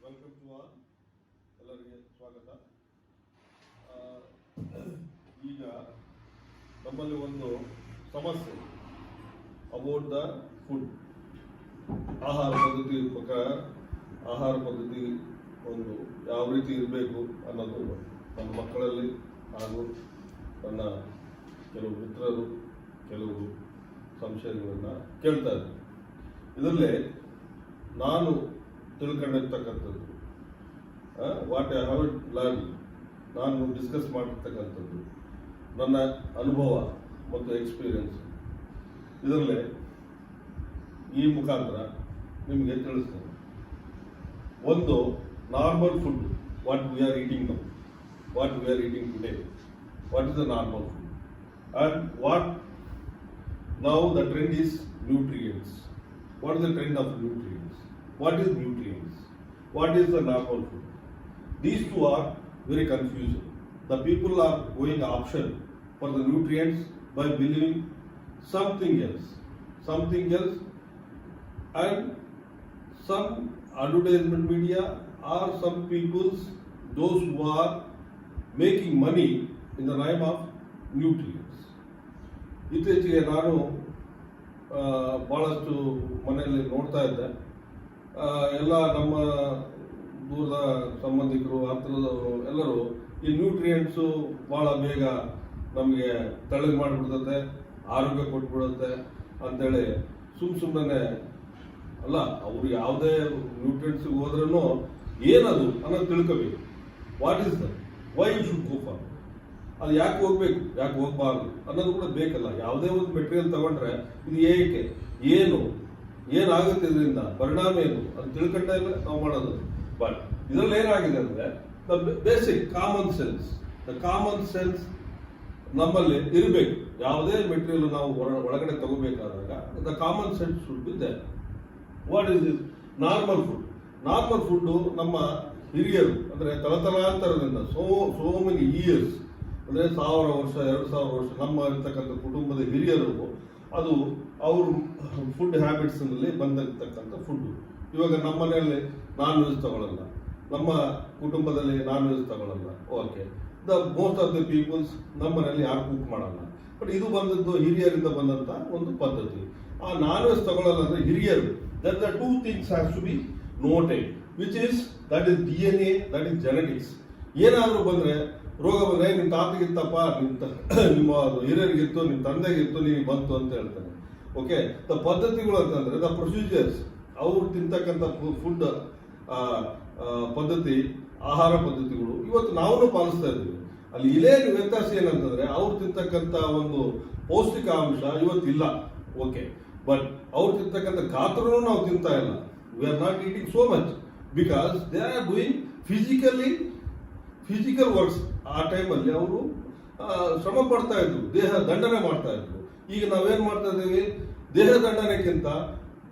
Welcome to all. ಎಲ್ಲರಿಗೆ ಸ್ವಾಗತ. ಈಗ ನಮ್ಮಲ್ಲಿ ಒಂದು ಸಮಸ್ಯೆ ಅಬೌಟ್ ದ ಫುಡ್, ಆಹಾರ ಪದ್ಧತಿ ಪ್ರಕಾರ ಆಹಾರ ಪದ್ಧತಿ ಒಂದು ಯಾವ ರೀತಿ ಇರಬೇಕು ಅನ್ನೋದು ನನ್ನ ಮಕ್ಕಳಲ್ಲಿ ಹಾಗೂ ನನ್ನ ಕೆಲವು ಮಿತ್ರರು ಕೆಲವು ಸಂಶಯಗಳನ್ನು ಕೇಳ್ತಾ ಇದ್ದಾರೆ. ಇದರಲ್ಲೇ ನಾನು ತಿಳ್ಕೊಂಡಿರ್ತಕ್ಕಂಥದ್ದು, ವಾಟ್ ಐ ಹ್ಯಾವ್ ಲರ್ನ್, ನಾನು ಡಿಸ್ಕಸ್ ಮಾಡಿರ್ತಕ್ಕಂಥದ್ದು, ನನ್ನ ಅನುಭವ ಮತ್ತು ಎಕ್ಸ್ಪೀರಿಯನ್ಸ್, ಇದರಲ್ಲೇ ಈ ಮುಖಾಂತರ ನಿಮಗೆ ತಿಳಿಸ್ತೇನೆ. ಒಂದು normal food, what we are eating now, what we are eating today, what is the normal food, and what now the trend is nutrients. What is the trend of nutrients? What is nutrients? What is the normal food? These two are very confusing. The people are going option for the nutrients by believing something else, and some advertisement media or some people's, those who are making money in the name of nutrients. ಇತ್ತೀಚೆಗೆ ನಾನು ಭಾಳಷ್ಟು ಮನೆಯಲ್ಲಿ ನೋಡ್ತಾ ಇದ್ದೆ, ಎಲ್ಲ ನಮ್ಮ ದೂರದ ಸಂಬಂಧಿಕರು ಹತ್ತಿರದವರು ಎಲ್ಲರೂ ಈ ನ್ಯೂಟ್ರಿಯೆಂಟ್ಸು ಭಾಳ ಬೇಗ ನಮಗೆ ತಳಗೆ ಮಾಡಿಬಿಡ್ತದೆ, ಆರೋಗ್ಯ ಕೊಟ್ಬಿಡುತ್ತೆ ಅಂತೇಳಿ ಸುಮ್ಮನೆ ಅಲ್ಲ, ಅವರು ಯಾವುದೇ ನ್ಯೂಟ್ರಿಯೆಂಟ್ಸಿಗೆ ಹೋದ್ರೂ ಏನದು ಅನ್ನೋದು ತಿಳ್ಕೋಬೇಕು. What is that, why you should go for, ಅದು ಯಾಕೆ ಹೋಗ್ಬೇಕು, ಯಾಕೆ ಹೋಗ್ಬಾರ್ದು ಅನ್ನೋದು ಕೂಡ ಬೇಕಲ್ಲ. ಯಾವುದೇ ಒಂದು ಮೆಟೀರಿಯಲ್ ತಗೊಂಡ್ರೆ ಇದು ಏಕೆ, ಏನಾಗುತ್ತೆ, ಇದರಿಂದ ಪರಿಣಾಮ ಏನು ಅದು ತಿಳ್ಕೊಂಡೇ ನಾವು ಮಾಡೋದು. ಬಟ್ ಇದರಲ್ಲಿ ಏನಾಗಿದೆ ಅಂದರೆ ದ ಬೇಸಿಕ್ ಕಾಮನ್ ಸೆನ್ಸ್ ನಮ್ಮಲ್ಲಿ ಇರಬೇಕು. ಯಾವುದೇ ಮೆಟೀರಿಯಲ್ ನಾವು ಒಳಗಡೆ ತಗೋಬೇಕಾದಾಗ the common sense should be there. What is this normal food ನಮ್ಮ ಹಿರಿಯರು ಅಂದರೆ ತಲತಲಾಂತರದಿಂದ ಸೋ ಮೆನಿ ಇಯರ್ಸ್, ಅಂದರೆ 1000 ವರ್ಷ 2000 ವರ್ಷ ನಮ್ಮ ಇರ್ತಕ್ಕಂಥ ಕುಟುಂಬದ ಹಿರಿಯರು ಅದು ಅವ್ರ ಫುಡ್ ಹ್ಯಾಬಿಟ್ಸ್ನಲ್ಲಿ ಬಂದಿರ್ತಕ್ಕಂಥ ಫುಡ್ಡು. ಇವಾಗ ನಮ್ಮ ಮನೆಯಲ್ಲಿ ನಾನ್ ವೆಜ್ ತಗೊಳ್ಳಲ್ಲ, ನಮ್ಮ ಕುಟುಂಬದಲ್ಲಿ ನಾನ್ ವೆಜ್ ತಗೊಳ್ಳಲ್ಲ. Okay, most of the peoples ನಮ್ಮ ಮನೆಯಲ್ಲಿ ಯಾರು ಕುಕ್ ಮಾಡಲ್ಲ. ಬಟ್ ಇದು ಬಂದದ್ದು ಹಿರಿಯರಿಂದ ಬಂದಂಥ ಒಂದು ಪದ್ಧತಿ. ಆ ನಾನ್ ವೆಜ್ ತಗೊಳ್ಳಲ್ಲ ಅಂದರೆ ಹಿರಿಯರು, that the two things has to be noted, which is that is DNA, that is genetics. ಏನಾದರೂ ಬಂದರೆ ರೋಗ ಬಂದರೆ ನಿಮ್ಮ ತಾತಗಿತ್ತಪ್ಪ, ನಿಮ್ಮ ಹಿರಿಯರಿಗಿತ್ತು, ನಿಮ್ಮ ತಂದೆಗಿತ್ತು, ನಿಮಗೆ ಬಂತು ಅಂತ ಹೇಳ್ತಾರೆ. ಓಕೆ, ದ ಪದ್ಧತಿಗಳು ಅಂತಂದರೆ ದ ಪ್ರೊಸೀಜರ್ಸ್, ಅವ್ರು ತಿಂತಕ್ಕಂಥ ಫುಡ್ ಪದ್ಧತಿ, ಆಹಾರ ಪದ್ಧತಿಗಳು ಇವತ್ತು ನಾವು ಪಾಲಿಸ್ತಾ ಇದ್ದೀವಿ. ಅಲ್ಲಿ ಇಲ್ಲೇ ವ್ಯತ್ಯಾಸ ಏನಂತಂದ್ರೆ ಅವ್ರು ತಿಂತಕ್ಕಂಥ ಒಂದು ಪೌಷ್ಟಿಕಾಂಶ ಇವತ್ತಿಲ್ಲ. ಓಕೆ, ಬಟ್ ಅವ್ರು ತಿಂತಕ್ಕಂಥ ಗಾತ್ರನೂ ನಾವು ತಿಂತಾ ಇಲ್ಲ. We are not eating so much because they are doing physical works. ಆ ಟೈಮಲ್ಲಿ ಅವರು ಶ್ರಮ ಪಡ್ತಾ ಇದ್ರು, ದೇಹ ದಂಡನೆ ಮಾಡ್ತಾ ಇದ್ರು. ಈಗ ನಾವೇನ್ ಮಾಡ್ತಾ ಇದ್ದೀವಿ, ದೇಹ ದಂಡನೆಗಿಂತ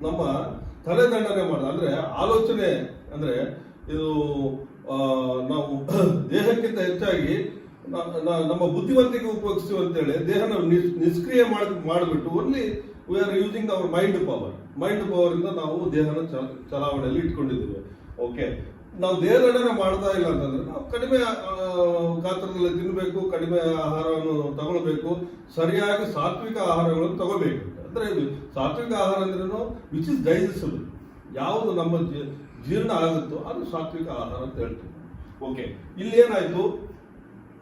ನಮ್ಮ ತಲೆ ದಂಡನೆ ಮಾಡ್ತಾ, ಅಂದ್ರೆ ಆಲೋಚನೆ, ಅಂದ್ರೆ ಇದು ನಾವು ದೇಹಕ್ಕಿಂತ ಹೆಚ್ಚಾಗಿ ನಮ್ಮ ಬುದ್ಧಿವಂತಿಕೆ ಉಪಯೋಗಿಸ್ತೀವಿ ಅಂತೇಳಿ ದೇಹನ ನಿಷ್ಕ್ರಿಯ ಮಾಡಿಬಿಟ್ಟು only we are using our mind power ಇಂದ ನಾವು ದೇಹನ ಚಲಾವಣೆಯಲ್ಲಿ ಇಟ್ಕೊಂಡಿದ್ದೀವಿ. ಓಕೆ, ನಾವು ದೇಹದಂಡನೆ ಮಾಡ್ತಾ ಇಲ್ಲ ಅಂತಂದ್ರೆ ನಾವು ಕಡಿಮೆ ಗಾತ್ರದಲ್ಲಿ ತಿನ್ನಬೇಕು, ಕಡಿಮೆ ಆಹಾರವನ್ನು ತಗೊಳ್ಬೇಕು, ಸರಿಯಾಗಿ ಸಾತ್ವಿಕ ಆಹಾರಗಳನ್ನು ತಗೋಬೇಕು. ಅಂದ್ರೆ ಸಾತ್ವಿಕ ಆಹಾರ ಅಂದ್ರೇನು, ವಿಚ್ ಇಸ್ ಡೈಜೆಸ್ಟಬಲ್, ಯಾವುದು ನಮ್ಮ ಜೀರ್ಣ ಆಗುತ್ತೋ ಅದು ಸಾತ್ವಿಕ ಆಹಾರ ಅಂತ ಹೇಳ್ತೀವಿ. ಓಕೆ, ಇಲ್ಲಿ ಏನಾಯ್ತು,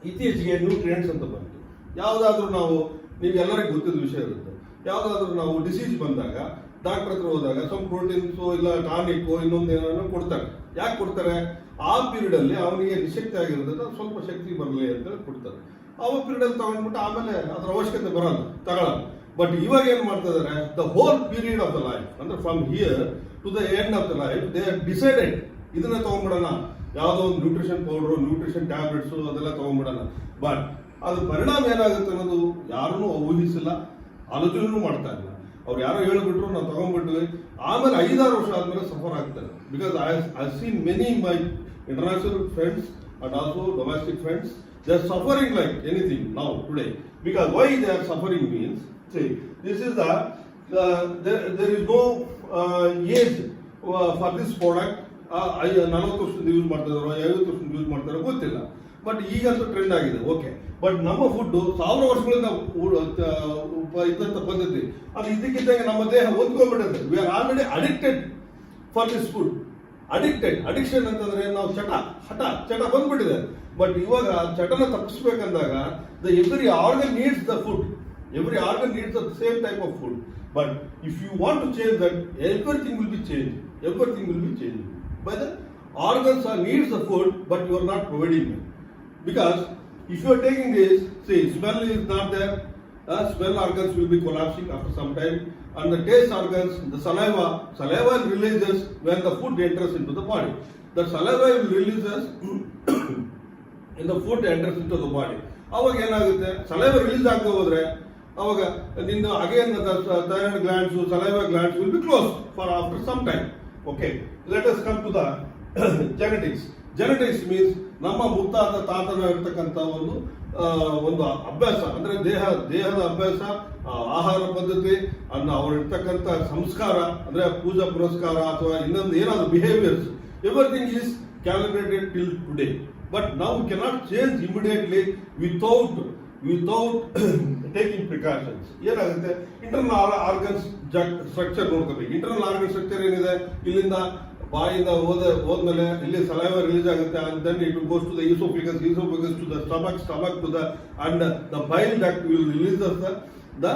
ಇತ್ತೀಚೆಗೆ ನ್ಯೂಟ್ರಿಯೆಂಟ್ಸ್ ಅಂತ ಬಂತು. ಯಾವುದಾದ್ರೂ ನಾವು, ನೀವೆಲ್ಲರಿಗೂ ಗೊತ್ತಿದ್ದ ವಿಷಯ ಇರುತ್ತೆ, ಯಾವುದಾದ್ರೂ ನಾವು ಡಿಸೀಸ್ ಬಂದಾಗ ಡಾಕ್ಟರ್ ಹತ್ರ ಹೋದಾಗ ಸ್ವಲ್ಪ ಪ್ರೋಟೀನ್ಸು ಇಲ್ಲ ಟಾನಿಕ್ಕು ಇನ್ನೊಂದು ಏನೋ ಕೊಡ್ತಾರೆ. ಯಾಕೆ ಕೊಡ್ತಾರೆ, ಆ ಪೀರಿಯಡ್ ಅಲ್ಲಿ ಅವನಿಗೆ ನಿಶಕ್ತಿ ಆಗಿರೋದ್ರಿಂದ ಸ್ವಲ್ಪ ಶಕ್ತಿ ಬರಲಿ ಅಂತ ಕೊಡ್ತಾರೆ. ಆ ಪೀರಿಯಡ್ ಅಲ್ಲಿ ತಗೊಂಡ್ಬಿಟ್ಟು ಆಮೇಲೆ ಅದ್ರ ಅವಶ್ಯಕತೆ ಬರಲ್ಲ, ತಗೊಳ್ಳಲ್ಲ. ಬಟ್ ಇವಾಗ ಏನ್ ಮಾಡ್ತಾ ಇದಾರೆ, the whole period of the life, ಅಂದ್ರೆ from here to the end of the life they are decided ಇದನ್ನ ತಗೊಂಡ್ಬಿಡೋಣ, ಯಾವುದೋ ಒಂದು ನ್ಯೂಟ್ರಿಷನ್ ಪೌಡರ್, ನ್ಯೂಟ್ರಿಷನ್ ಟ್ಯಾಬ್ಲೆಟ್ಸ್ ಅದೆಲ್ಲ ತಗೊಂಡ್ಬಿಡೋಣ. ಬಟ್ ಅದು ಪರಿಣಾಮ ಏನಾಗುತ್ತೆ ಅನ್ನೋದು ಯಾರನ್ನೂ ಊಹಿಸಿಲ್ಲ, ಆಲೋಚನೆ ಮಾಡ್ತಾ ಇಲ್ಲ. ಅವ್ರು ಯಾರೋ ಹೇಳ್ಬಿಟ್ರು, ನಾವು ತಗೊಂಡ್ಬಿಟ್ವಿ, ಆಮೇಲೆ 5-6 ವರ್ಷ ಆದ್ಮೇಲೆ ಸಫರ್ ಆಗ್ತಾರೆ. Because I seen many my international friends and also domestic friends, they are suffering like anything now today. Because why they are suffering means, this is there is no age for this product 40 ವರ್ಷದಿಂದ use ಮಾಡ್ತಾ ಇದಾರೋ 50 ವರ್ಷದಿಂದ use ಮಾಡ್ತಾರೋ ಗೊತ್ತಿಲ್ಲ. But ಈಗಂತೂ trend ಆಗಿದೆ. Okay, but ನಮ್ಮ food 1000 ವರ್ಷಗಳಿಂದ ಇದ್ದಂತ ಪದ್ಧತಿ ಅದು ಇದಕ್ಕಿದ್ದಂಗೆ ನಮ್ಮ ದೇಹ ಹೊಂದ್ಕೊಂಡ್ಬಿಡುತ್ತೆ. We are already addicted for this food. Addiction ಅಂತಂದ್ರೆ ನಾವು ಚಟ ಬಂದ್ಬಿಟ್ಟಿದೆ. ಬಟ್ ಇವಾಗ ಚಟನ ತಪ್ಪಿಸ್ಬೇಕಂದಾಗ every organ needs the food. Every organ needs the same type of food. But if you want to change that, everything will be changed. Everything will be changed. But the organs needs the food, but you are not providing it. Because if you are taking this, see, smell is not there. Smell organs will be collapsing after some time. And the taste organs, the saliva releases when the food enters into the body. The saliva will releases when the food enters into the body. ಅವಾಗ ಏನಾಗುತ್ತೆ, saliva release ಆಗದೆ ಹೋದ್ರೆ ಅವಾಗ ನಿನ್ನ again thyroid glands, saliva glands will be close for after some time. Okay, let us come to the genetics. Genetics means ನಮ್ಮ ಮುತ್ತಾತ ತಾತನ ಇರ್ತಕ್ಕಂಥ ಒಂದು ಅಭ್ಯಾಸ, ಅಂದ್ರೆ ದೇಹದ ಅಭ್ಯಾಸ, ಆಹಾರ ಪದ್ಧತಿ, ಅವ್ರು ಇರ್ತಕ್ಕಂಥ ಸಂಸ್ಕಾರ, ಅಂದ್ರೆ ಪೂಜಾ ಪುರಸ್ಕಾರ ಅಥವಾ ಇನ್ನೊಂದು ಏನಾದ್ರು behaviours, everything is calibrated till today. But now we cannot change immediately without taking precautions. ಏನಾಗುತ್ತೆ, ಇಂಟರ್ನಲ್ ಆರ್ಗನ್ಸ್ ಸ್ಟ್ರಕ್ಚರ್ ನೋಡ್ಕೋಬೇಕು. ಇಂಟರ್ನಲ್ ಆರ್ಗನ್ ಸ್ಟ್ರಕ್ಚರ್ ಏನಿದೆ, ಇಲ್ಲಿಂದ ಬಾಯಿಂದ ಹೋದ್ಮೇಲೆ ಇಲ್ಲಿ ಸಲೈವ ರಿಲೀಸ್ ಆಗುತ್ತೆ, and then it goes to the esophagus to the stomach to the, and the bile duct will release the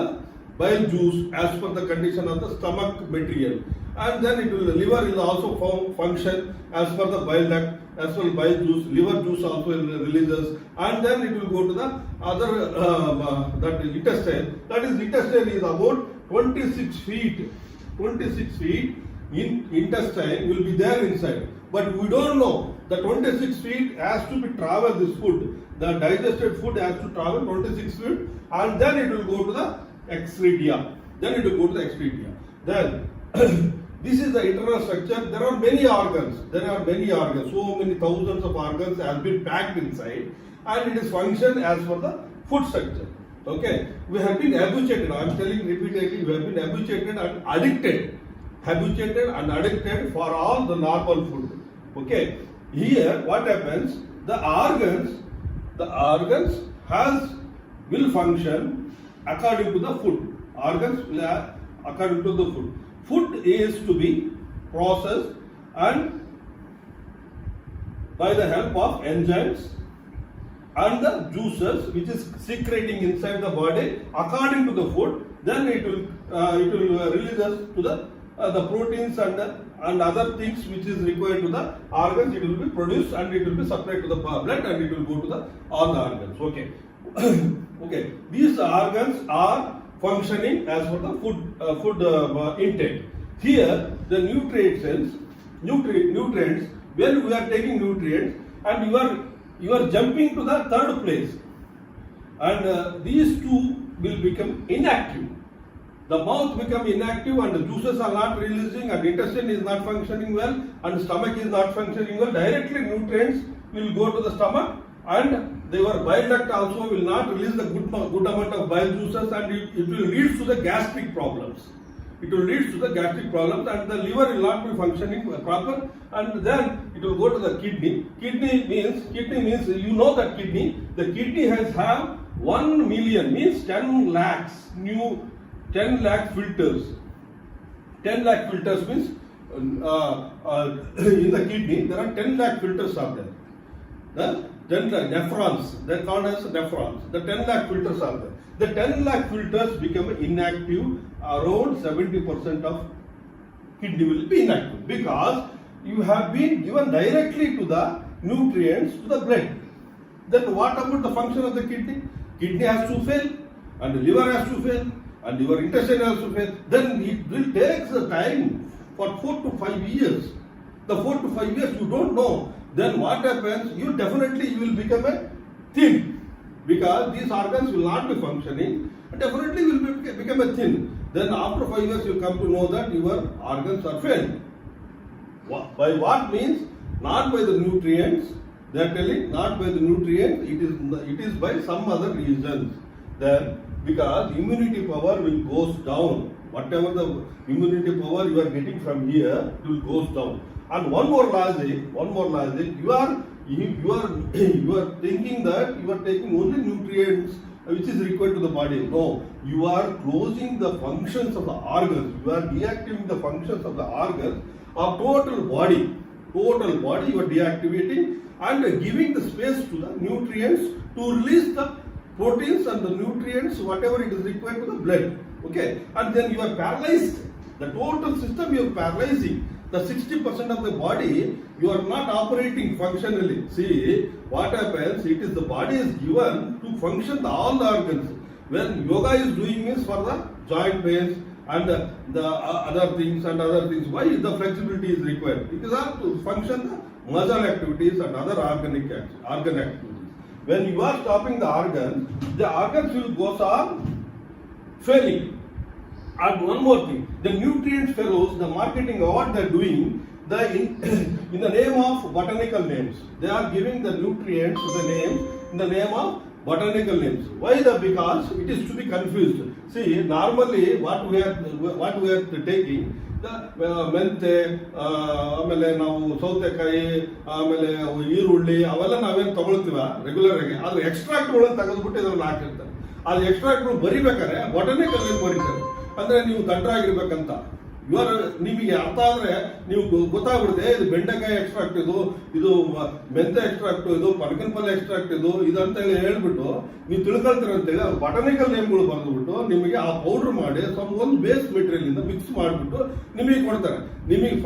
bile juice as per the condition of the stomach material, and then liver will also function as per the bile duct, as well bile juice, liver juice also releases, and then it will go to the other that intestine. That is, intestine is about 26 feet. 26 feet in intestine will be there inside, but we don't know the 26 feet has to be travel this food. The digested food has to travel 26 feet, and then it will go to the excreta. Then this is the internal structure. There are many organs. So many thousands of organs have been packed inside, and it is functioned as per the food structure. Okay, we have been habituated. I am telling repeatedly, we have been habituated and addicted for all the normal food. Okay, here what happens? The organs will function according to the food. Organs will according to the food. Food is to be processed and by the help of enzymes and the juices which is secreting inside the body according to the food. Then it will release us to the proteins and other things which is required to the organs. It will be produced and it will be supplied to the blood, and it will go to all the organs. Okay. Okay. These organs are functioning as per the food intake. Here the nutrients, when we are taking nutrients, and you are jumping to the third place, and these two will become inactive. The mouth become inactive, and the juices are not releasing, and intestine is not functioning well, and stomach is not functioning well. Directly nutrients will go to the stomach, and your bile duct also will not release the good amount of bile juices, and it will lead to the gastric problems. And the liver will not be functioning proper, and then it will go to the kidney. Kidney means you know that the kidney has 1 million, means 10 lakh filters. 10 lakh filters means in the kidney there are 10 lakh filters are there. Nephrons, they are called as nephrons. The 10 lakh filters are there. The 10 lakh filters become inactive. Around 70% of kidney will be inactive because you have been given directly to the nutrients to the blood. Then what about the function of the kidney? Kidney has to fail, and the liver has to fail, and your intestine has to fail. Then it will take the time for 4 to 5 years. The 4 to 5 years you don't know. Then what happens? You will become a thin, because these organs will not be functioning, and definitely will become a thin. Then after 5 years you come to know that your organs are failed. By what means? Not by the nutrients. They are telling not by the nutrients. It is by some other reasons. Then because immunity power will goes down. Whatever the immunity power you are getting from here, it will goes down. And one more logic, you are thinking that you are taking only nutrients which is required to the body. No, you are closing the functions of the organs. You are deactivating the functions of the organs of total body. Total body you are deactivating and giving the space to the nutrients to release the proteins and the nutrients, whatever it is required to the blood. Okay, and then you are paralyzed. The total system you are paralyzing. The 60% of the body you are not operating functionally. See what happens? It is the body is given to function all the organs. When yoga is doing is for the joint pains and the other things. Why the flexibility is required? It is all to function the muscle activities and other organ activities. When you are stopping the organs will go on failing. And one more thing, the nutrient fellows, the marketing, what they are doing, in the name of botanical names. They are giving the nutrients in the name of botanical names. Why? Because it is to be confused. See, normally what we are taking, the ಮೆಂತೆ ಆಮೇಲೆ ನಾವು ಸೌತೆಕಾಯಿ ಆಮೇಲೆ ಈರುಳ್ಳಿ ಅವೆಲ್ಲ ನಾವೇನು ತಗೊಳ್ತೀವ regular ಆಗಿ ಅದ್ರ ಎಕ್ಸ್ಟ್ರಾಕ್ಟ್ಗಳನ್ನು ತೆಗೆದುಬಿಟ್ಟು ಇದ್ರಲ್ಲಿ ಹಾಕಿರ್ತಾರೆ. ಅದು ಎಕ್ಸ್ಟ್ರಾಕ್ಟ್ಗಳು ಬರಿಬೇಕಾದ್ರೆ ಬೊಟನಿಕಲ್ ನೇಮ್ ಬರೀತಾರೆ. ಅಂದ್ರೆ ನೀವು ದಂಡರಾಗಿರ್ಬೇಕಂತ ನಿಮಗೆ ಅರ್ಥ ಆದ್ರೆ ನೀವು ಗೊತ್ತಾಗ್ಬಿಡುತ್ತೆ ಇದು ಬೆಂಡೆಕಾಯಿ ಎಕ್ಸ್ಟ್ರಾಕ್ಟ್ ಇದು ಮೆಂತೆ ಎಕ್ಸ್ಟ್ರಾಕ್ಟ್ ಇದು ಪನಕನಪಲ್ಲೆ ಎಕ್ಸ್ಟ್ರಾಕ್ಟ್ ಇದಂತ ಹೇಳಿ ಹೇಳ್ಬಿಟ್ಟು ನೀವು ತಿಳ್ಕೊಳ್ತೀರ ಅಂತೇಳಿ ಅವ್ರು ಬಟನಿಕಲ್ ನೇಮ್ಗಳು ಬರೆದ್ಬಿಟ್ಟು ನಿಮಗೆ ಆ ಪೌಡರ್ ಮಾಡಿ ಒಂದು ಬೇಸ್ ಮೆಟೀರಿಯಲ್ ಇಂದ ಮಿಕ್ಸ್ ಮಾಡಿಬಿಟ್ಟು ನಿಮಗೆ ಕೊಡ್ತಾರೆ. ನಿಮಗೆ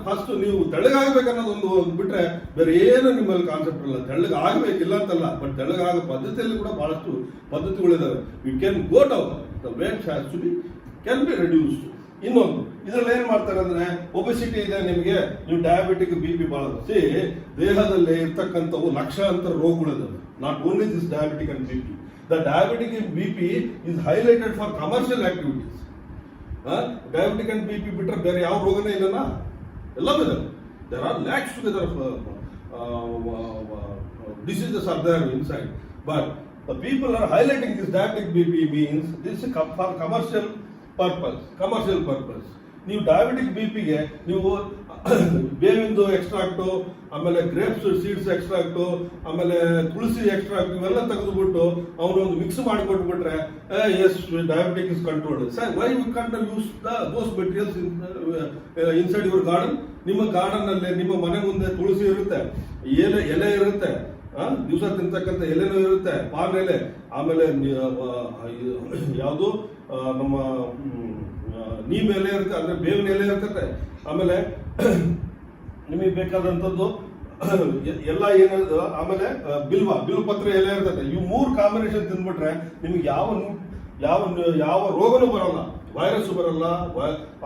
ಫಸ್ಟ್ ನೀವು ತೆಳ್ಳಗಾಗಬೇಕನ್ನೋದು ಒಂದು ಬಿಟ್ರೆ ಬೇರೆ ಏನು ನಿಮ್ಮಲ್ಲಿ ಕಾನ್ಸೆಪ್ಟ್ ಇಲ್ಲ. ತೆಳ್ಳಗಾಗಬೇಕಿಲ್ಲ ಅಂತಲ್ಲ, ಬಟ್ ತೆಳ್ಳಗಾಗೋ ಪದ್ಧತಿಯಲ್ಲಿ ಕೂಡ ಬಹಳಷ್ಟು ಪದ್ಧತಿಗಳಿದಾವೆ. You can go down the weight has to be can be reduced. ಇನ್ನೊಂದು ಇದ್ರಲ್ಲಿ ಏನ್ ಮಾಡ್ತಾರೆ ಅಂದ್ರೆ ಒಬೆಸಿಟಿ ಇದೆ ನಿಮಗೆ, ನೀವು ಡಯಾಬಿಟಿಕ್ BP ಬಹಳ ದೇಹದಲ್ಲಿ ಇರ್ತಕ್ಕಂಥವು ಲಕ್ಷಾಂತರ ರೋಗಗಳಿದಾವೆ. Not only this diabetic and BP. The diabetic and BP is highlighted for commercial activities. Diabetic and BP ಬಿಟ್ರೆ ಬೇರೆ ಯಾವ ರೋಗನೇ ಇಲ್ಲನಾ, ಎಲ್ಲವೂ ಇದೆ. There are lakhs together diseases are there inside, but the people are highlighting this diabetic BP means this is for commercial purpose. ನೀವು diabetic BPಗೆ ನೀವು ಬೇವಿಂದು ಎಕ್ಸ್ಟ್ರಾಕ್ಟು, ಆಮೇಲೆ ಗ್ರೇಪ್ಸ್ ಸೀಡ್ಸ್ ಎಕ್ಸ್ಟ್ರಾಕ್ಟು, ಆಮೇಲೆ ತುಳಸಿ ಎಕ್ಸ್ಟ್ರಾಕ್ಟ್ ಇವೆಲ್ಲ ತೆಗೆದುಬಿಟ್ಟು ಅವನೊಂದು ಮಿಕ್ಸ್ ಮಾಡಿಕೊಟ್ಬಿಟ್ರೆ as diabetic is controlled. Sir why we can't use those materials inside your garden? ನಿಮ್ಮ ಗಾರ್ಡನ್ ಅಲ್ಲಿ ನಿಮ್ಮ ಮನೆ ಮುಂದೆ ತುಳಸಿ ಇರುತ್ತೆ, ಎಲೆ ಇರುತ್ತೆ, ದಿವಸ ತಿಂತಕ್ಕಂಥ ಎಲೆನೂ ಇರುತ್ತೆ, ಪಾನ್ ಎಲೆ, ಆಮೇಲೆ ಯಾವುದು ನಮ್ಮ ನೀಮ್ ಎಲೆ ಇರುತ್ತೆ, ಅಂದ್ರೆ ಬೇವಿನ ಎಲೆ ಇರ್ತದೆ, ಆಮೇಲೆ ನಿಮಗೆ ಬೇಕಾದಂಥದ್ದು ಎಲ್ಲ ಏನಿದೆ, ಆಮೇಲೆ ಬಿಲ್ವಪತ್ರೆ ಎಲೆ ಇರ್ತದೆ. ಇವು 3 ಕಾಂಬಿನೇಷನ್ ತಿಂದ್ಬಿಟ್ರೆ ನಿಮಗೆ ಯಾವ ರೋಗನೂ ಬರಲ್ಲ, ವೈರಸ್ ಬರಲ್ಲ,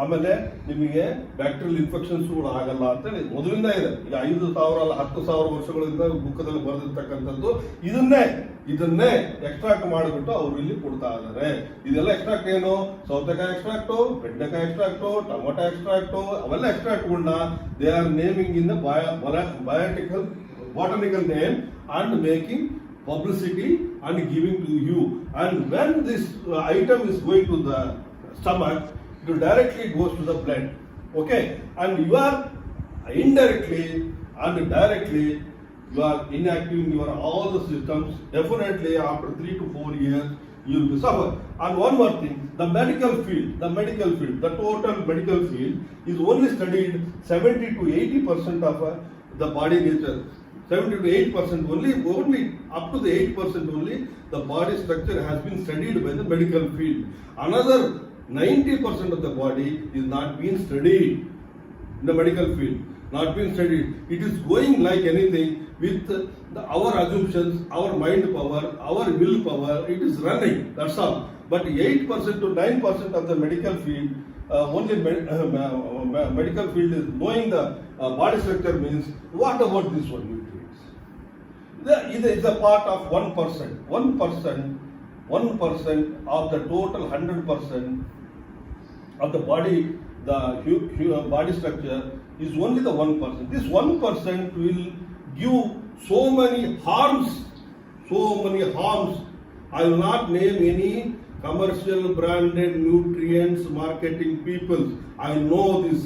ಆಮೇಲೆ ನಿಮಗೆ ಬ್ಯಾಕ್ಟೀರಿಯಲ್ ಇನ್ಫೆಕ್ಷನ್ಸ್ ಕೂಡ ಆಗಲ್ಲ ಅಂತೇಳಿ ಮೊದಲಿಂದ ಇದೆ. ಈಗ 5,000 ಅಲ್ಲ 10,000 ವರ್ಷಗಳಿಂದ ಬುಕ್ಕದಲ್ಲಿ ಬರೆದಿರ್ತಕ್ಕಂಥದ್ದು ಇದನ್ನೇ ಎಕ್ಸ್ಟ್ರಾಕ್ಟ್ ಮಾಡಿಬಿಟ್ಟು ಅವರು ಇಲ್ಲಿ ಕೊಡ್ತಾ ಇದ್ದಾರೆ. ಇದೆಲ್ಲ ಎಕ್ಸ್ಟ್ರಾಕ್ಟ್ ಏನು? ಸೌತೆಕಾಯಿ ಎಕ್ಸ್ಟ್ರಾಕ್ಟು, ಬೆಂಡೆಕಾಯಿ ಎಕ್ಸ್ಟ್ರಾಕ್ಟು, ಟೊಮೊಟೊ ಎಕ್ಸ್ಟ್ರಾಕ್ಟು, ಅವೆಲ್ಲ ಎಕ್ಸ್ಟ್ರಾಕ್ಟ್ಗಳನ್ನ they are naming in the botanical name and making publicity and giving to you. And when this item is going to the stomach, it directly goes to the blood. Okay, and you are indirectly and directly you are inactivating your all the systems. Definitely after 3 to 4 years you will suffer. And one more thing, the medical field, the total medical field is only studied 70 to 80% of the body nature. 70 to 8% only up to the 8% only the body structure has been studied by the medical field. Another 90% of the body is not being studied in the medical field. Not being studied. It is going like anything with our assumptions, our mind power, our will power. It is running. That's all. But 8% to 9% of the medical field, only medical field is knowing the body structure means what about this one? It is a part of 1%. 1% of the total 100% of the body, the body structure is only the 1%. This 1% will give so many harms. I will not name any commercial branded nutrients marketing people. I know this.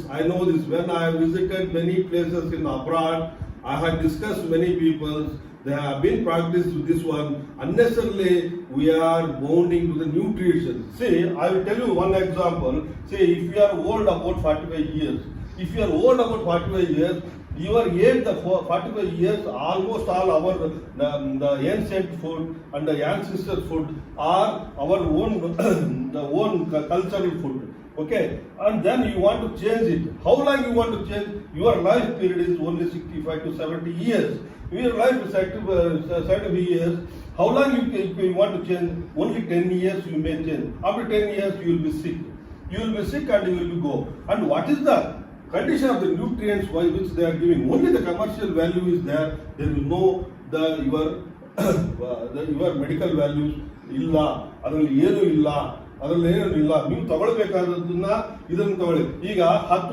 When I visited many places in abroad, I have discussed many people. They have been practiced with this one. Unnecessarily, we are bounding to the nutrition. See, I will tell you one example. See, if you are old about 45 years, your age, the 45 years, almost all our the ancient food and the ancestor food are our own the own cultural food. Okay, and then you want to change it. How long you want to change? Your life period is only 65 to 70 years. Your life is 70 years. How long you want to change? Only 10 years you may change. After 10 years you will be sick. You will be sick and you will be go. And what is the condition of the nutrients which they are giving? Only the commercial value is there. There is no your medical values ಇಲ್ಲ, ಅದರಲ್ಲಿ ಏನೂ ಇಲ್ಲ. ನೀವು ತಗೊಳ್ಬೇಕಾದದನ್ನ ಇದನ್ನು ತಗೊಳ್ಳಿ. ಈಗ 10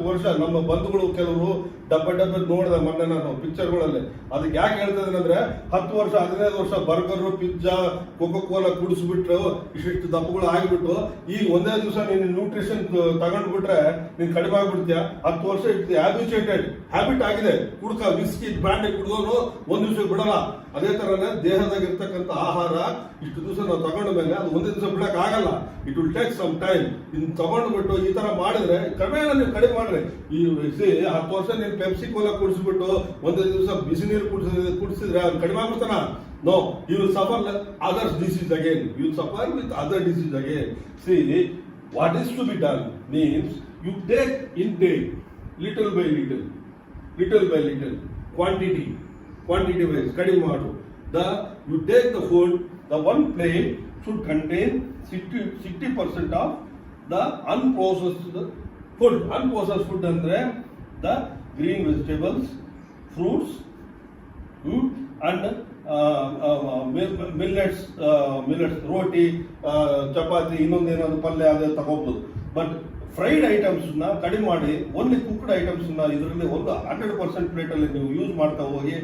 ವರ್ಷ ನಮ್ಮ ಬಂಧುಗಳು ಕೆಲವರು ಡಬ್ಬ ನೋಡಿದ ಮೊನ್ನೆ ನಾನು ಪಿಕ್ಚರ್ಗಳಲ್ಲಿ. ಅದಕ್ಕೆ ಯಾಕೆ ಹೇಳ್ತದೆ ಅಂದ್ರೆ 10 ವರ್ಷ 15 ವರ್ಷ ಬರ್ಗರ್, ಪಿಜ್ಜಾ, ಕೋಕೋ ಕೋಲಾ ಕುಡಿಸ್ಬಿಟ್ರು ಇಷ್ಟು ದಪ್ಪಗಳು ಆಗಿಬಿಟ್ಟು ಈಗ ಒಂದೇ ದಿವಸ ನೀನು ನ್ಯೂಟ್ರಿಷನ್ ತಗೊಂಡ್ಬಿಟ್ರೆ ನೀನ್ ಕಡಿಮೆ ಆಗ್ಬಿಡ್ತೀಯ. 10 ವರ್ಷ ಇಟ್ಟು ಹ್ಯಾಬಿಟ್ ಆಗಿದೆ. ಕುಡ್ಕ ವಿಸ್ಕಿ ಬ್ರಾಂಡಿ ಕುಡಿದೋನು ಒಂದ್ ದಿವಸ ಬಿಡಲ್ಲ. ಅದೇ ತರನೇ ದೇಹದಾಗ ಇರ್ತಕ್ಕಂಥ ಆಹಾರ ಇಷ್ಟು ದಿವಸ ನಾವು ತಗೊಂಡ ಮೇಲೆ ಅದು ಒಂದೇ ದಿವಸ ಬಿಡಕ್ ಆಗಲ್ಲ. It will take some time. ಇನ್ನು ತಗೊಂಡ್ಬಿಟ್ಟು ಈ ತರ ಮಾಡಿದ್ರೆ ಕ್ರಮೇಣ ನೀವು ಕಡಿಮೆ ಮಾಡ್ರಿ. ಈ 10 ವರ್ಷ ನೀವು ಪೆಪ್ಸಿ ಕೋಲಾ ಕುಡಿಸ್ಬಿಟ್ಟು ಒಂದೇ ದಿವಸ ಬಿಸಿ ನೀರು ಕುಡಿಸಿದ್ರೆ ಅವ್ರು ಕಡಿಮೆ ಆಗ್ಬಿಡ್ತಾನ? No, you will suffer other disease again. You will suffer with other disease again. See, what is to be done means you take intake little by little, quantity wise ಕಡಿಮೆ ಮಾಡು. You take the food, the one plate should contain 60% of the unprocessed food. Unprocessed food ಅಂದ್ರೆ the green vegetables, fruits, and millets, roti, chapati, ಇನ್ನೊಂದೇನಾದ್ರು ಪಲ್ಯ ಅದೇ ತಗೋಬಹುದು. But fried items ನ ಕಡಿಮೆ ಮಾಡಿ only cooked items ನ ಇದರಲ್ಲಿ ಒಂದು 100% ಪ್ಲೇಟ್ ಅಲ್ಲಿ ನೀವು ಯೂಸ್ ಮಾಡ್ತಾ ಹೋಗಿ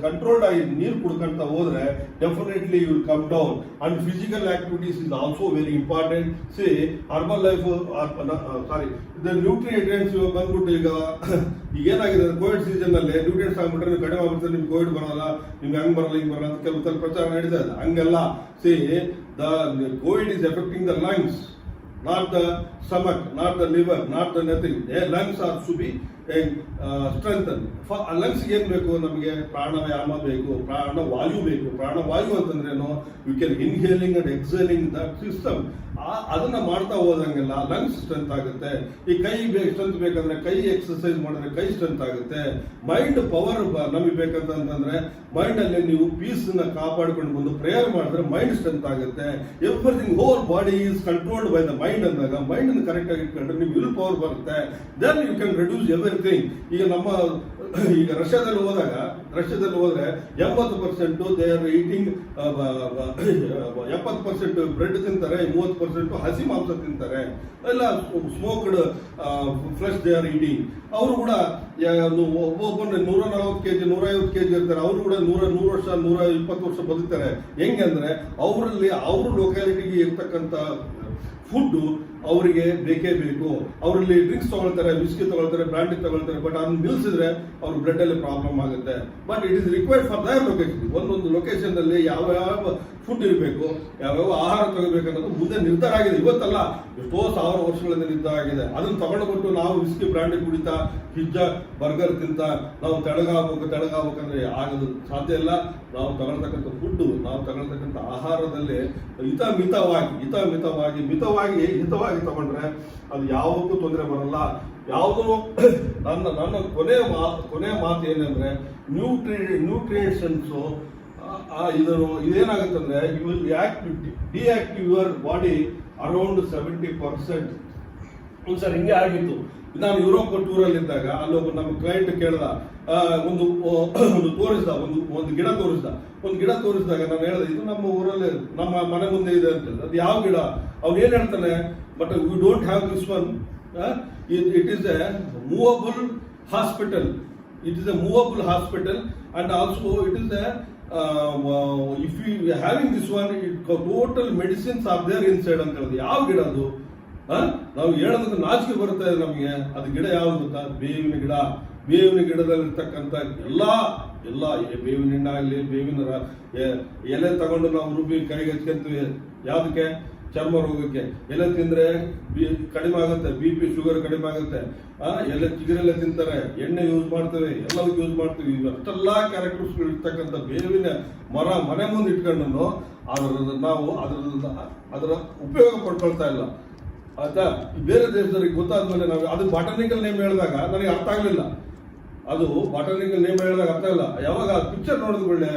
ಕಂಟ್ರೋಲ್ಡ್ ಆಗಿ ನೀರು ಕುಡ್ಕೊಂತ ಹೋದ್ರೆ definitely you will come down. And physical activities is also very important. See, urban life nutrients ಬಂದ್ಬಿಟ್ಟು ಈಗ ಏನಾಗಿದೆ ಕೋವಿಡ್ ಸೀಸನ್ ಅಲ್ಲಿ ನ್ಯೂಟ್ರಿಯೆಂಟ್ಸ್ ಆಗ್ಬಿಟ್ರೆ ನೀವು ಕಡಿಮೆ ಆಗ್ಬಿಡ್ತಾರೆ, ನಿಮ್ಗೆ ಕೋವಿಡ್ ಬರಲ್ಲ, ನಿಮ್ಗೆ ಹಂಗ್ ಬರಲ್ಲ ಹಿಂಗ್ ಬರಲ್ಲ ಅಂತ ಕೆಲವು ಪ್ರಚಾರ ನಡೀತಾ ಇದೆ. ಹಂಗೆಲ್ಲ C, the Covid is affecting the lungs, not the stomach, not the liver, not the nothing. Their lungs are to be strengthened. For lungs ಏನು ಬೇಕು ನಮಗೆ? ಪ್ರಾಣಾಯಾಮ ಬೇಕು, ಪ್ರಾಣವಾಯು ಬೇಕು. ಪ್ರಾಣವಾಯು ಅಂತಂದ್ರೇನು? You can inhaling and exhaling that system. ಅದನ್ನ ಮಾಡ್ತಾ ಹೋದಂಗೆಲ್ಲ lungs strength ಆಗುತ್ತೆ. ಈ ಕೈ ಸ್ಟ್ರೆಂತ್ ಬೇಕಂದ್ರೆ ಕೈ ಎಕ್ಸರ್ಸೈಸ್ ಮಾಡಿದ್ರೆ ಕೈ ಸ್ಟ್ರೆಂತ್ ಆಗುತ್ತೆ. ಮೈಂಡ್ ಪವರ್ ನಮಗೆ ಬೇಕಂತಂದ್ರೆ ಮೈಂಡ್ ಅಲ್ಲಿ ನೀವು ಪೀಸ್ ನ ಕಾಪಾಡ್ಕೊಂಡು ಬಂದು ಪ್ರೇಯರ್ ಮಾಡಿದ್ರೆ ಮೈಂಡ್ ಸ್ಟ್ರೆಂತ್ ಆಗುತ್ತೆ. Everything whole body is controlled by the mind ಅಂದಾಗ ಮೈಂಡ್ ಅನ್ನು ಕರೆಕ್ಟ್ ಆಗಿ ಇಟ್ಕೊಂಡ್ರೆ ನೀವು ವಿಲ್ ಪವರ್ ಬರುತ್ತೆ. Then you can reduce everything. ಈಗ ರಷ್ಯಾದಲ್ಲಿ ಹೋದ್ರೆ 80% ದೇ ಆರ್ ಈಟಿಂಗ್ 70% ಬ್ರೆಡ್ ತಿಂತಾರೆ, 30% ಹಸಿ ಮಾಂಸ ತಿಂತಾರೆ, ಎಲ್ಲ smoked flesh they are eating. ಅವರು ಕೂಡ ಒಬ್ಬೊಬ್ಬರು 140 kg 150 kg ಇರ್ತಾರೆ. ಅವರು ಕೂಡ 100 ವರ್ಷ 120 ವರ್ಷ ಬದುಕ್ತಾರೆ. ಹೆಂಗಂದ್ರೆ ಅವರಲ್ಲಿ ಅವ್ರ ಲೊಕ್ಯಾಲಿಟಿಗೆ ಇರ್ತಕ್ಕಂಥ ಫುಡ್ ಅವರಿಗೆ ಬೇಕೇ ಬೇಕು. ಅವರಲ್ಲಿ ಡ್ರಿಂಕ್ಸ್ ತಗೊಳ್ತಾರೆ, ವಿಸ್ಕಿ ತಗೊಳ್ತಾರೆ, ಬ್ರಾಂಡಿ ತಗೊಳ್ತಾರೆ, ಬಟ್ ಅದನ್ನ ನಿಲ್ಸಿದ್ರೆ ಅವ್ರ ಬ್ಲಡ್ ಅಲ್ಲಿ ಪ್ರಾಬ್ಲಮ್ ಆಗುತ್ತೆ. But it is required for there location. ಒಂದೊಂದು ಲೊಕೇಶನ್ ಅಲ್ಲಿ ಯಾವ ಫುಡ್ ಇರಬೇಕು, ಯಾವ್ಯಾವ ಆಹಾರ ತಗೋಬೇಕನ್ನೋದು ಮುಂದೆ ನಿರ್ಧಾರ ಆಗಿದೆ. ಇವತ್ತಲ್ಲ, ಎಷ್ಟೋ 1000 ವರ್ಷಗಳಿಂದ ನಿರ್ಧಾರ ಆಗಿದೆ. ಅದನ್ನ ತಗೊಂಡ್ಬಿಟ್ಟು ನಾವು ವಿಸ್ಕಿ ಬ್ರಾಂಡಿ ಕುಡಿತಾ ಪಿಜ್ಜಾ ಬರ್ಗರ್ ತಿಂತ ನಾವು ತೆಳಗಾಗಬೇಕಂದ್ರೆ ಆಗೋದು ಸಾಧ್ಯ ಇಲ್ಲ. ನಾವು ತಗೊಳ್ತಕ್ಕಂಥ ಫುಡ್, ನಾವು ತಗೊಳ್ತಕ್ಕಂಥ ಆಹಾರದಲ್ಲಿ ಹಿತವಾಗಿ ತಗೊಂಡ್ರೆ ಅದು ಯಾವುದಕ್ಕೂ ತೊಂದರೆ ಬರಲ್ಲ. ಯಾವುದೂ ನನ್ನ ಕೊನೆಯ ಮಾತು ಏನಂದ್ರೆ ನ್ಯೂಟ್ರಿಯೆಂಟ್ಸ್ ಇದೇನಾಗುತ್ತಂದ್ರೆ you will deactive your body around 70%. ಒಂದ್ಸರಿ ಹಿಂಗೆ ಆಗಿತ್ತು. ನಾನು ಯುರೋಪ್ ಟೂರಲ್ಲಿ ಇದ್ದಾಗ ಅಲ್ಲೊಬ್ಬ ನಮ್ಮ ಕ್ಲೈಂಟ್ ಕೇಳ್ದ, ಒಂದು ತೋರಿಸ್ದ, ಒಂದು ಗಿಡ ತೋರಿಸಿದಾಗ ನಾನು ಹೇಳಿದೆ, ಇದು ನಮ್ಮ ಊರಲ್ಲಿ ನಮ್ಮ ಮನೆ ಮುಂದೆ ಇದೆ ಅಂತ. ಅದು ಯಾವ ಗಿಡ? ಅವ್ನು ಏನ್ ಹೇಳ್ತಾನೆ, but we don't have this one. It is a movable hospital. And also it is a if you having this one it total medicines are there inside ಅಂತ ಹೇಳಿದ್ರೆ ಯಾವ ಗಿಡ ಅದು? ನಾವು ಹೇಳೋದಕ್ಕೆ ನಾಚಿಕೆ ಬರುತ್ತೆ ನಮಗೆ. ಅದು ಗಿಡ ಯಾವ್ದು ಗೊತ್ತಾ? ಬೇವಿನ ಗಿಡ. ಬೇವಿನ ಗಿಡದಲ್ಲಿರ್ತಕ್ಕಂಥ ಎಲ್ಲ ಬೇವಿನ ಎಣ್ಣೆ ಆಗಲಿ, ಬೇವಿನ ಎಲೆ ತಗೊಂಡು ನಾವು ರುಬ್ಬಿ ಕೈಗೆ ಹಚ್ಕೊಂತೀವಿ. ಯಾವ್ದಕ್ಕೆ? ಚರ್ಮ ರೋಗಕ್ಕೆ. ಎಲೆ ತಿಂದ್ರೆ ಕಡಿಮೆ ಆಗುತ್ತೆ, BP ಶುಗರ್ ಕಡಿಮೆ ಆಗುತ್ತೆ. ಎಲೆ ಚಿಗುರೆಲ್ಲ ತಿಂತಾರೆ, ಎಣ್ಣೆ ಯೂಸ್ ಮಾಡ್ತೇವೆ, ಎಲ್ಲದಕ್ಕೂ ಯೂಸ್ ಮಾಡ್ತೀವಿ. ಅಷ್ಟೆಲ್ಲ ಕ್ಯಾರೆಕ್ಟರ್ಸ್ ಇರ್ತಕ್ಕಂಥ ಬೇವಿನ ಮನೆ ಮುಂದೆ ಇಟ್ಕೊಂಡು ನಾವು ಅದರ ಉಪಯೋಗ ಪಡ್ಕೊಳ್ತಾ ಇಲ್ಲ. ಆಯ್ತಾ? ಬೇರೆ ದೇಶದವರಿಗೆ ಗೊತ್ತಾದ್ಮೇಲೆ ನಾವು ಅದು ಬಾಟನಿಕಲ್ ನೇಮ್ ಹೇಳಿದಾಗ ನನಗೆ ಅರ್ಥ ಆಗ್ಲಿಲ್ಲ. ಅದು ಬಾಟನಿಕಲ್ ನೇಮ್ ಹೇಳಿದಾಗ ಅರ್ಥ ಇಲ್ಲ. ಯಾವಾಗ ಪಿಕ್ಚರ್ ನೋಡಿದ ಒಳ್ಳೆ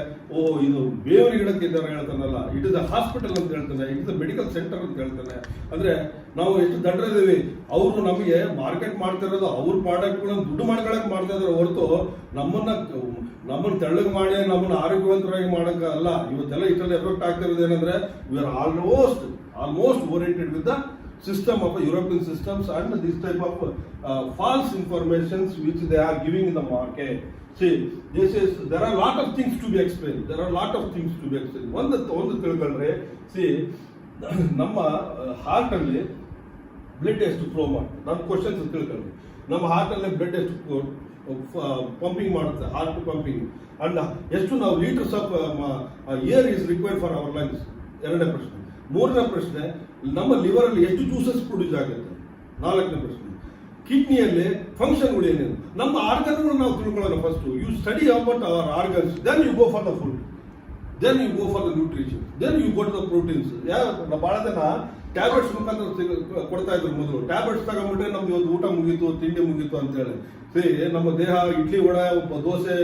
ಇದು ಬೇವಿನ ಗಿಡಕ್ಕೆ ಇದ್ದಾರೆ ಹೇಳ್ತಾನಲ್ಲ, ಇಟ್ ಇಸ್ ಅ ಹಾಸ್ಪಿಟಲ್ ಅಂತ ಹೇಳ್ತಾನೆ, it is a medical centre ಅಂತ ಹೇಳ್ತಾನೆ. ಅಂದ್ರೆ ನಾವು ಎಷ್ಟು ದಡ್ರಿದ್ದೀವಿ. ಅವರು ನಮಗೆ ಮಾರ್ಕೆಟ್ ಮಾಡ್ತಿರೋದು ಅವ್ರ ಪ್ರಾಡಕ್ಟ್ಗಳನ್ನ ದುಡ್ಡು ಮಾಡ್ಕೊಳಕ್ ಮಾಡ್ತಾ ಇದಾರೆ ಹೊರತು ನಮ್ಮನ್ನ ತೆಳ್ಳಗೆ ಮಾಡಿ ನಮ್ಮನ್ನ ಆರೋಗ್ಯವಂತರಾಗಿ ಮಾಡಕ್ ಅಲ್ಲ. ಇವತ್ತೆಲ್ಲ ಇಷ್ಟೆಲ್ಲ ಎಫೆಕ್ಟ್ ಆಗ್ತಿರೋದು ಏನಂದ್ರೆ we are almost oriented with the system of European systems and this type of false informations which they are giving in the market. See, there are a lot of things to be explained. ಒಂದು ತಿಳ್ಕೊಂಡ್ರೆ, see, ನಮ್ಮ heart ಅಲ್ಲಿ blood ಎಷ್ಟು flow ಮಾಡುತ್ತೆ, ನಮ್ಮ questions ತಿಳ್ಕೊಂಡ್ರೆ, ನಮ್ಮ heart ಅಲ್ಲಿ ಬ್ಲಡ್ ಎಷ್ಟು ಪಂಪಿಂಗ್ ಮಾಡುತ್ತೆ, ಹಾರ್ಟ್ ಪಂಪಿಂಗ್, ಅಂಡ್ ಎಷ್ಟು ನಾವು litres of air is required for our lungs. ಎರಡನೇ ಪ್ರಶ್ನೆ. ಮೂರನೇ ಪ್ರಶ್ನೆ, ನಮ್ಮ ಲಿವರ್ ಅಲ್ಲಿ ಎಷ್ಟು ಜ್ಯೂಸಸ್ ಪ್ರೊಡ್ಯೂಸ್ ಆಗುತ್ತೆ. ನಾಲ್ಕನೇ ಪ್ರಶ್ನೆ, ಕಿಡ್ನಿಯಲ್ಲಿ ಫಂಕ್ಷನ್ಗಳು ಏನೇನು, ನಮ್ಮ ಆರ್ಗನ್ಗಳು ನಾವು ತಿಳ್ಕೊಳ್ಳೋಣ. First you study about our organs, then you go for the food, then you go for the nutrition, then you go to the proteins. ಬಹಳ ಜನ ಟ್ಯಾಬ್ಲೆಟ್ಸ್ ಮುಖಾಂತರ ಕೊಡ್ತಾ ಇದ್ರು ಮೊದಲು. ಟ್ಯಾಬ್ಲೆಟ್ಸ್ ತಗೊಂಡ್ಬಿಟ್ರೆ ನಮ್ದು ಇವತ್ತು ಊಟ ಮುಗೀತು, ತಿಂಡಿ ಮುಗೀತು ಅಂತ ಹೇಳಿ. ನಮ್ಮ ದೇಹ ಇಡ್ಲಿ ವಡೆ ದೋಸೆ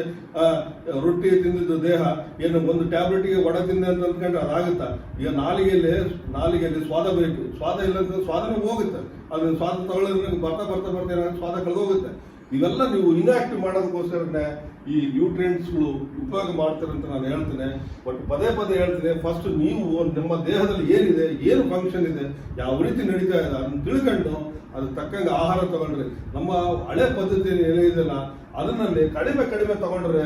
ರೊಟ್ಟಿ ತಿಂದಿದ್ದು ದೇಹ ಏನು ಒಂದು ಟ್ಯಾಬ್ಲೆಟ್ಗೆ ವಡೆ ತಿಂದೆ ಅಂತ ಅಂದ್ಕೊಂಡ್ರೆ ಅದಾಗುತ್ತಾ? ಈಗ ನಾಲಿಗೆಯಲ್ಲಿ ಸ್ವಾದ ಬೇಕು. ಸ್ವಾದ ಇಲ್ಲ ಅಂತಂದ್ರೆ ಸ್ವಾದನೇ ಹೋಗುತ್ತೆ. ಅದನ್ನ ಸ್ವಾದ ತಗೊಳ್ಳೋದ್ರೆ ಬರ್ತಾ ಸ್ವಾದ ಕಳೆದೋಗುತ್ತೆ. ಇವೆಲ್ಲ ನೀವು ಇನ್ಆಕ್ಟಿವ್ ಮಾಡೋದಕ್ಕೋಸ್ಕರನೇ ಈ ನ್ಯೂಟ್ರಿಯೆಂಟ್ಸ್ಗಳು ಉಪಯೋಗ ಮಾಡ್ತಾರೆ ಅಂತ ನಾನು ಹೇಳ್ತೇನೆ. ಬಟ್ ಪದೇ ಹೇಳ್ತೇನೆ, ಫಸ್ಟ್ ನೀವು ನಮ್ಮ ದೇಹದಲ್ಲಿ ಏನಿದೆ, ಏನು ಫಂಕ್ಷನ್ ಇದೆ, ಯಾವ ರೀತಿ ನಡೀತಾ ಇದೆ ಅದನ್ನ ತಿಳ್ಕೊಂಡು ಅದು ತಕ್ಕಂಗೆ ಆಹಾರ ತಗೊಂಡ್ರೆ, ನಮ್ಮ ಹಳೆ ಪದ್ಧತಿ ಏನಿದೆಯಲ್ಲ ಅದನ್ನಲ್ಲಿ ಕಡಿಮೆ ತಗೊಂಡ್ರೆ